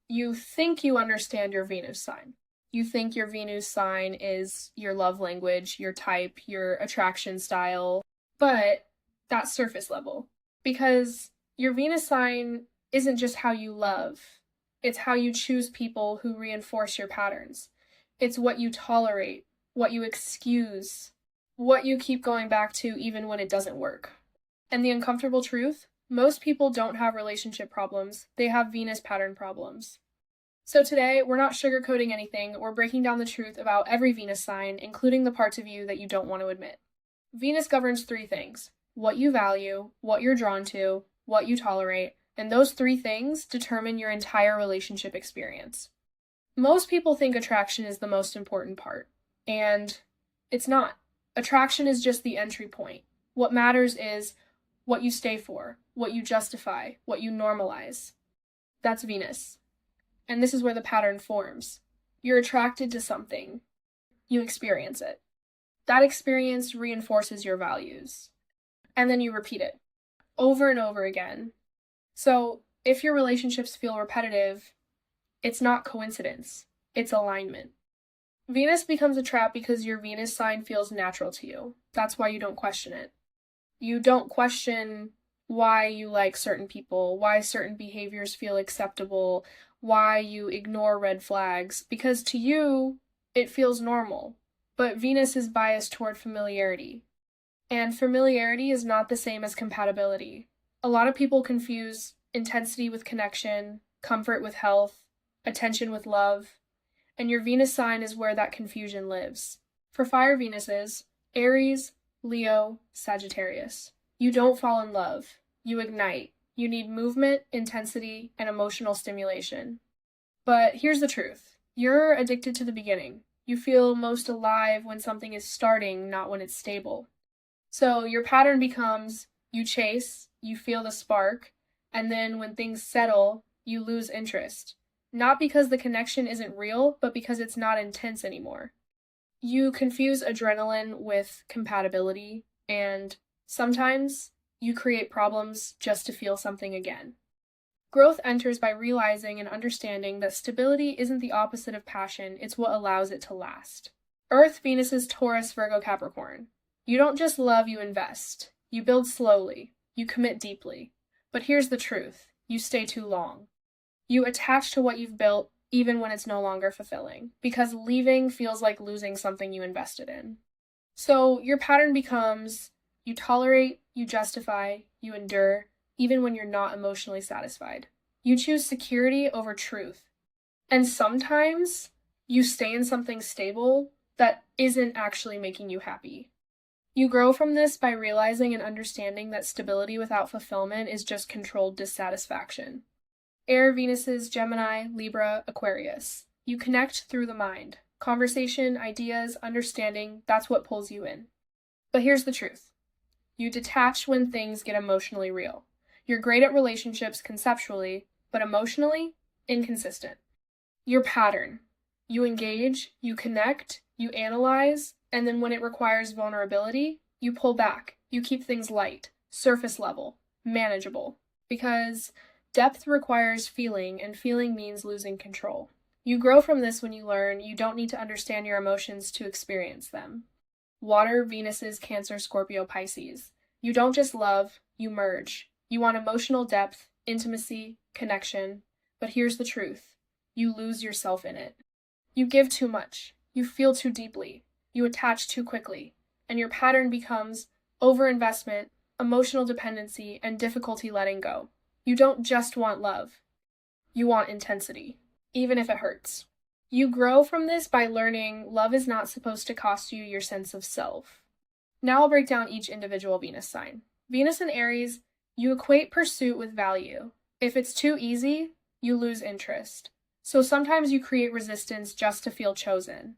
You think you understand your Venus sign. You think your Venus sign is your love language, your type, your attraction style, but that's surface level. Because your Venus sign isn't just how you love, it's how you choose people who reinforce your patterns. It's what you tolerate, what you excuse, what you keep going back to even when it doesn't work. And the uncomfortable truth, most people don't have relationship problems, they have Venus pattern problems. So today, we're not sugarcoating anything, we're breaking down the truth about every Venus sign, including the parts of you that you don't want to admit. Venus governs three things: what you value, what you're drawn to, what you tolerate, and those three things determine your entire relationship experience. Most people think attraction is the most important part, and it's not. Attraction is just the entry point. What matters is what you stay for, what you justify, what you normalize. That's Venus. And this is where the pattern forms. You're attracted to something. You experience it. That experience reinforces your values. And then you repeat it over and over again. So if your relationships feel repetitive, it's not coincidence. It's alignment. Venus becomes a trap because your Venus sign feels natural to you. That's why you don't question it. You don't question why you like certain people, why certain behaviors feel acceptable, why you ignore red flags, because to you, it feels normal. But Venus is biased toward familiarity. And familiarity is not the same as compatibility. A lot of people confuse intensity with connection, comfort with health, attention with love, and your Venus sign is where that confusion lives. For fire Venuses, Aries, Leo, Sagittarius. You don't fall in love. You ignite. You need movement, intensity, and emotional stimulation. But here's the truth. You're addicted to the beginning. You feel most alive when something is starting, not when it's stable. So your pattern becomes you chase, you feel the spark, and then when things settle, you lose interest. Not because the connection isn't real, but because it's not intense anymore. You confuse adrenaline with compatibility, and sometimes you create problems just to feel something again. Growth enters by realizing and understanding that stability isn't the opposite of passion, it's what allows it to last. Earth, Venus is Taurus, Virgo, Capricorn. You don't just love, you invest. You build slowly. You commit deeply. But here's the truth. You stay too long. You attach to what you've built even when it's no longer fulfilling, because leaving feels like losing something you invested in. So your pattern becomes you tolerate, you justify, you endure, even when you're not emotionally satisfied. You choose security over truth. And sometimes you stay in something stable that isn't actually making you happy. You grow from this by realizing and understanding that stability without fulfillment is just controlled dissatisfaction. Air Venuses, Gemini, Libra, Aquarius. You connect through the mind. Conversation, ideas, understanding, that's what pulls you in. But here's the truth. You detach when things get emotionally real. You're great at relationships conceptually, but emotionally, inconsistent. Your pattern. You engage, you connect, you analyze, and then when it requires vulnerability, you pull back. You keep things light, surface level, manageable. Because depth requires feeling, and feeling means losing control. You grow from this when you learn you don't need to understand your emotions to experience them. Water, Venuses, Cancer, Scorpio, Pisces. You don't just love, you merge. You want emotional depth, intimacy, connection. But here's the truth. You lose yourself in it. You give too much. You feel too deeply. You attach too quickly. And your pattern becomes overinvestment, emotional dependency, and difficulty letting go. You don't just want love. You want intensity, even if it hurts. You grow from this by learning love is not supposed to cost you your sense of self. Now I'll break down each individual Venus sign. Venus in Aries, you equate pursuit with value. If it's too easy, you lose interest. So sometimes you create resistance just to feel chosen.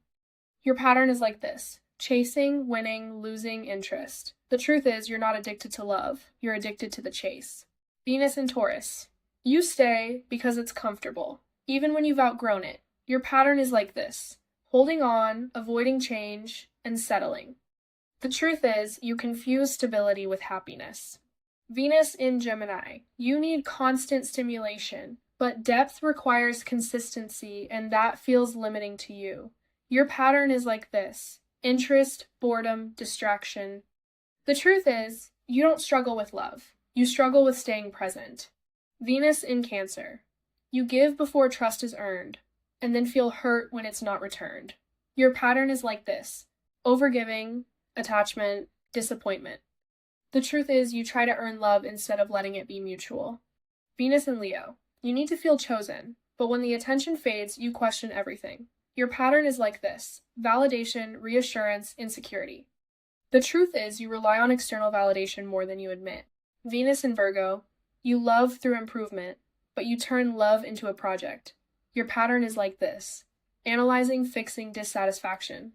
Your pattern is like this: chasing, winning, losing interest. The truth is, you're not addicted to love. You're addicted to the chase. Venus in Taurus. You stay because it's comfortable, even when you've outgrown it. Your pattern is like this: holding on, avoiding change, and settling. The truth is, you confuse stability with happiness. Venus in Gemini. You need constant stimulation, But depth requires consistency, and that feels limiting to you. Your pattern is like this: interest, boredom, distraction. The truth is, you don't struggle with love. You struggle with staying present. Venus in Cancer. You give before trust is earned, and then feel hurt when it's not returned. Your pattern is like this: overgiving, attachment, disappointment. The truth is, you try to earn love instead of letting it be mutual. Venus in Leo. You need to feel chosen, but when the attention fades, you question everything. Your pattern is like this: validation, reassurance, insecurity. The truth is, you rely on external validation more than you admit. Venus in Virgo. You love through improvement, but you turn love into a project. Your pattern is like this: analyzing, fixing, dissatisfaction.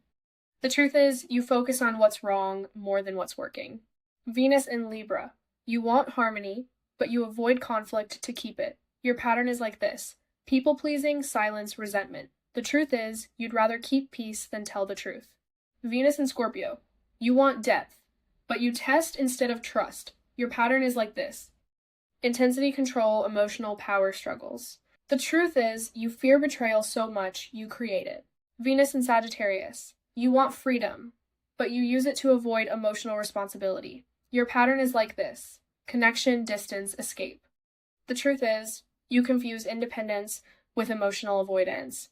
The truth is, you focus on what's wrong more than what's working. Venus in Libra. You want harmony, but you avoid conflict to keep it. Your pattern is like this: people-pleasing, silence, resentment. The truth is, you'd rather keep peace than tell the truth. Venus in Scorpio. You want depth, but you test instead of trust. Your pattern is like this: intensity, control, emotional power struggles. The truth is, you fear betrayal so much, you create it. Venus in Sagittarius. You want freedom, but you use it to avoid emotional responsibility. Your pattern is like this: connection, distance, escape. The truth is, you confuse independence with emotional avoidance.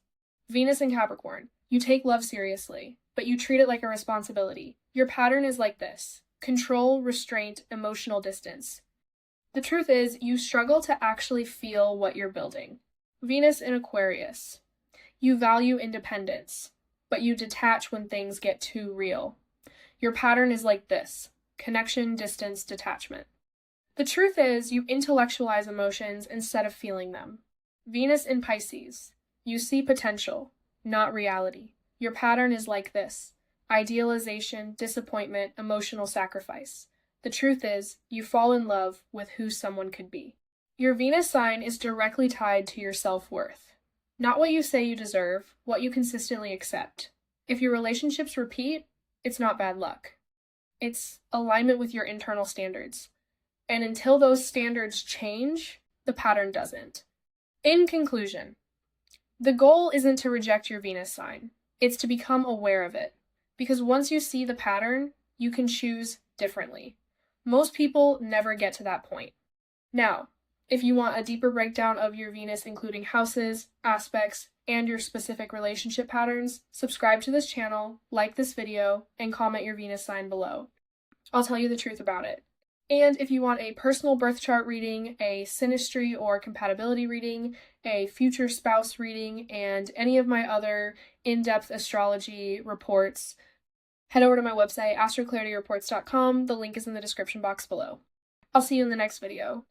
Venus in Capricorn. You take love seriously, but you treat it like a responsibility. Your pattern is like this: control, restraint, emotional distance. The truth is, you struggle to actually feel what you're building. Venus in Aquarius. You value independence, but you detach when things get too real. Your pattern is like this: connection, distance, detachment. The truth is, you intellectualize emotions instead of feeling them. Venus in Pisces. You see potential, not reality. Your pattern is like this: idealization, disappointment, emotional sacrifice. The truth is, you fall in love with who someone could be. Your Venus sign is directly tied to your self-worth. Not what you say you deserve, what you consistently accept. If your relationships repeat, it's not bad luck. It's alignment with your internal standards. And until those standards change, the pattern doesn't. In conclusion, the goal isn't to reject your Venus sign. It's to become aware of it. Because once you see the pattern, you can choose differently. Most people never get to that point. Now, if you want a deeper breakdown of your Venus, including houses, aspects, and your specific relationship patterns, subscribe to this channel, like this video, and comment your Venus sign below. I'll tell you the truth about it. And if you want a personal birth chart reading, a synastry or compatibility reading, a future spouse reading, and any of my other in-depth astrology reports, head over to my website, astroclarityreports.com. The link is in the description box below. I'll see you in the next video.